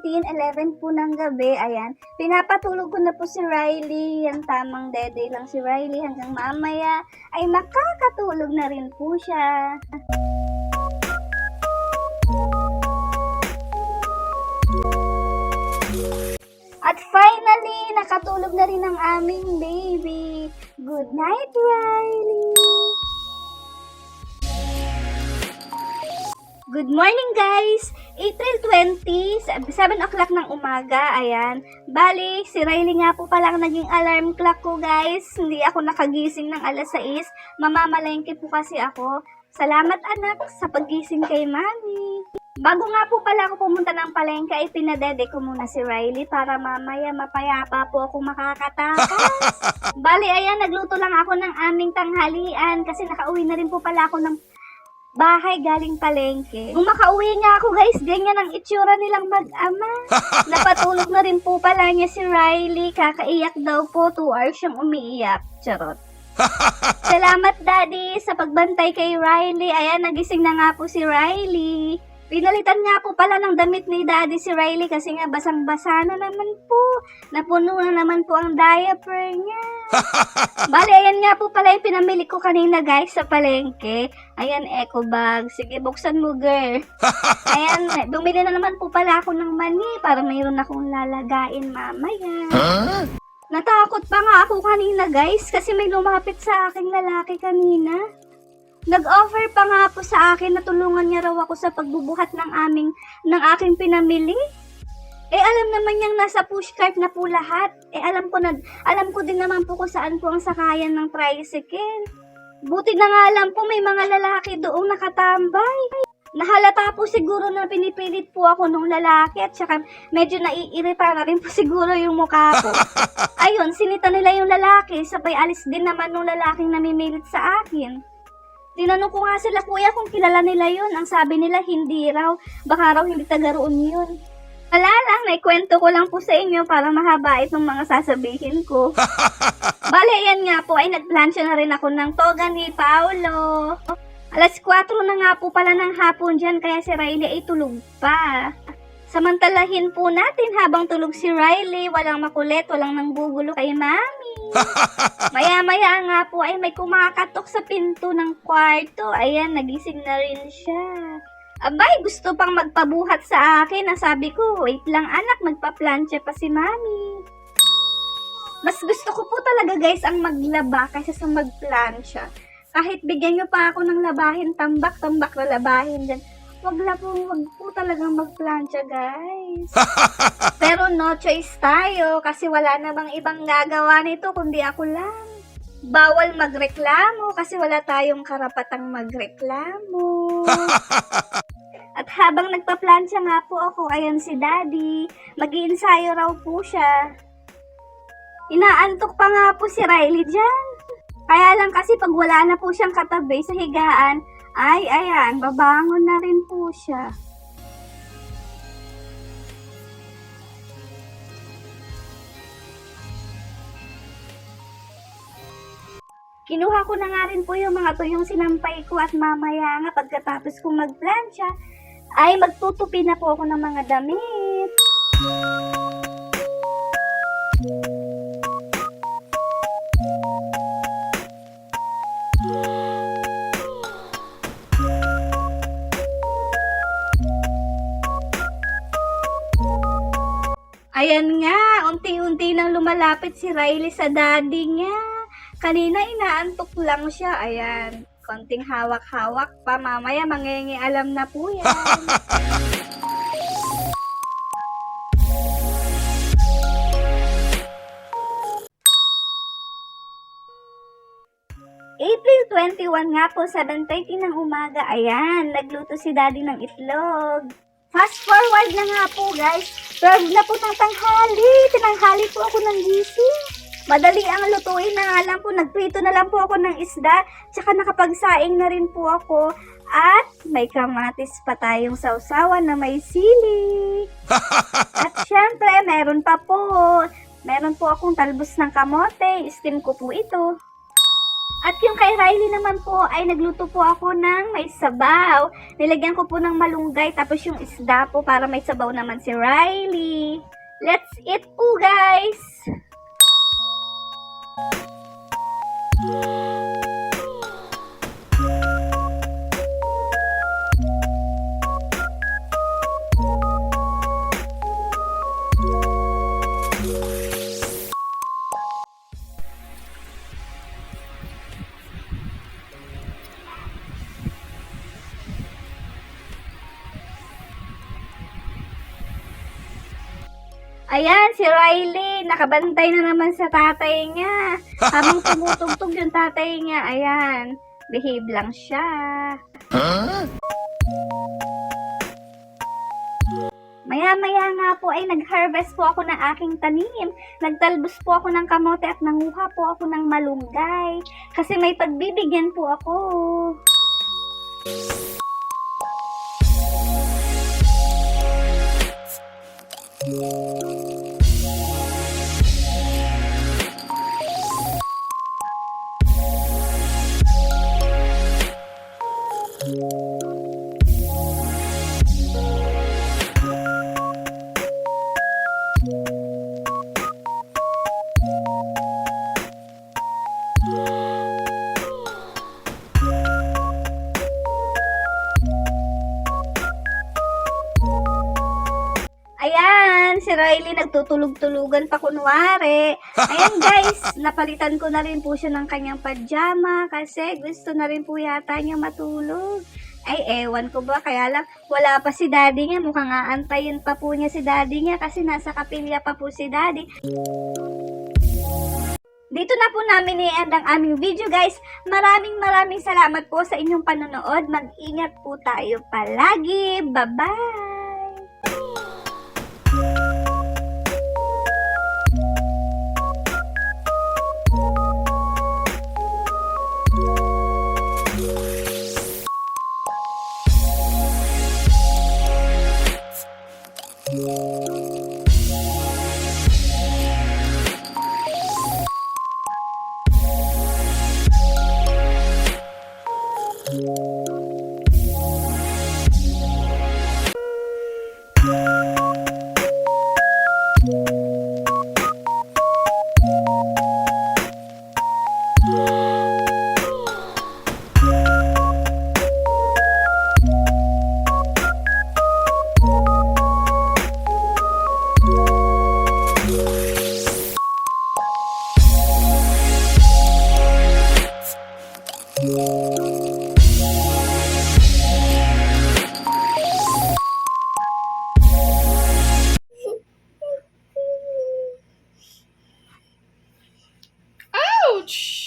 11 po ng gabi, ayan. Pinapatulog ko na po si Riley, yan tamang dede lang si Riley hanggang mamaya ay makakatulog na rin po siya. At finally, nakatulog na rin ang aming baby. Good night, Riley! Good morning, guys! April 20, 7 o'clock ng umaga, ayan. Bali, si Riley nga po pala ang naging alarm clock ko, guys. Hindi ako nakagising ng alas 6. Mamamalengke po kasi ako. Salamat, anak, sa paggising kay Mami. Bago nga po pala ako pumunta ng palengke, ay pinadede ko muna si Riley para mamaya mapayapa po ako makakatakas. Bali, ayan, nagluto lang ako ng aming tanghalian kasi nakauwi na rin po pala ako ng bahay galing palengke. Nung makauwi nga ako, guys, ganyan ang itsura nilang mag-ama. Napatulog na rin po pala niya si Riley. Kakaiyak daw po, 2 hours siyang umiiyak. Charot. Salamat, Daddy, sa pagbantay kay Riley. Ayan, nagising na nga po si Riley. Pinalitan nga po pala ng damit ni Daddy si Riley kasi nga basang-basa na naman po. Napuno na naman po ang diaper niya. Bali, ayan nga po pala yung pinamili ko kanina, guys, sa palengke. Ayan, eco bag. Sige, buksan mo, girl. Ayan, bumili na naman po pala ako ng mani para mayroon akong lalagain mamaya. Natakot pa nga ako kanina, guys, kasi may lumapit sa aking lalaki kanina. Nag-offer pa nga po sa akin na tulungan niya raw ako sa pagbubuhat ng aking pinamili. Eh, alam naman niyang nasa pushcart na po lahat. Eh, alam ko din naman po kung saan po ang sakayan ng tricycle. Buti na nga alam po may mga lalaki doong nakatambay. Nahalata po siguro na pinipilit po ako nung lalaki at saka medyo naiirita na rin po siguro yung mukha ko. Ayun, sinita nila yung lalaki, sabay alis din naman nung lalaking namimilit sa akin. Tinanong ko nga sila, kuya, kung kilala nila yun. Ang sabi nila, hindi raw. Baka raw hindi taga roon yun. Wala lang, naikwento ko lang po sa inyo para mahaba itong mga sasabihin ko. Bale, yan nga po, ay nagplansya na rin ako ng toga ni Paolo. Alas 4 na nga po pala ng hapon dyan, kaya si Riley ay tulog pa. Samantalahin po natin habang tulog si Riley, walang makulit, walang nanggugulo kay Mami. Maya-maya nga po ay may kumakatok sa pinto ng kwarto. Ayan, nagising na rin siya. Abay, gusto pang magpabuhat sa akin. Nasabi ko, wait lang anak, magpa-plancha pa si Mami. Mas gusto ko po talaga, guys, ang maglaba kaysa sa magplancha. Kahit bigyan nyo pa ako ng labahin, tambak-tambak na labahin dyan. Wag po talagang magplancha, guys. Pero no choice tayo kasi wala namang ibang gagawa nito kundi ako lang. Bawal magreklamo kasi wala tayong karapatang magreklamo. At habang nagpa-plancha nga po ako, ayan si Daddy. Mag-iinsayo raw po siya. Inaantok pa nga po si Riley dyan. Kaya lang kasi pag wala na po siyang katabi sa higaan, ay, ayan, babangon na rin po siya. Kinuha ko na nga rin po yung mga tuyong sinampay ko at mamaya nga pagkatapos kong magplansya, ay magtutupi na po ako ng mga damit. Ayan nga, unti-unti nang lumalapit si Riley sa daddy niya. Kanina inaantok lang siya. Ayan, konting hawak-hawak pa. Mamaya mangingialam na po yan. April 21 nga po, 7:30 ng umaga. Ayan, nagluto si daddy ng itlog. Fast forward na nga po, guys. 12 na po ng tanghali. Tinanghali po ako ng gising. Madali ang lutuin na nga lang po. Nagprito na lang po ako ng isda. Tsaka nakapagsaing na rin po ako. At may kamatis pa tayong sausawan na may sili. At syempre, meron pa po. Meron po akong talbos ng kamote. Steam ko po ito. At yung kay Riley naman po ay nagluto po ako ng may sabaw. Nilagyan ko po ng malunggay tapos yung isda po para may sabaw naman si Riley. Let's eat po guys! Ayan, si Riley, nakabantay na naman sa tatay niya. Habang tumutugtog yung tatay niya, ayan, behave lang siya. Maya-maya nga po ay nag-harvest po ako ng aking tanim. Nagtalbos po ako ng kamote at nanguha po ako ng malunggay. Kasi may pagbibigyan po ako. Ayan, si Riley nagtutulog-tulugan pa kunwari. Ayan guys, napalitan ko na rin po siya ng kanyang pajama kasi gusto na rin po yata niya matulog. Ay, ewan ko ba, kaya lang wala pa si daddy niya. Mukhang aantayin pa po niya si daddy niya kasi nasa kapilya pa po si daddy. Dito na po namin i-end ang aming video guys. Maraming salamat po sa inyong panonood. Mag-ingat po tayo palagi. Bye-bye! Ouch!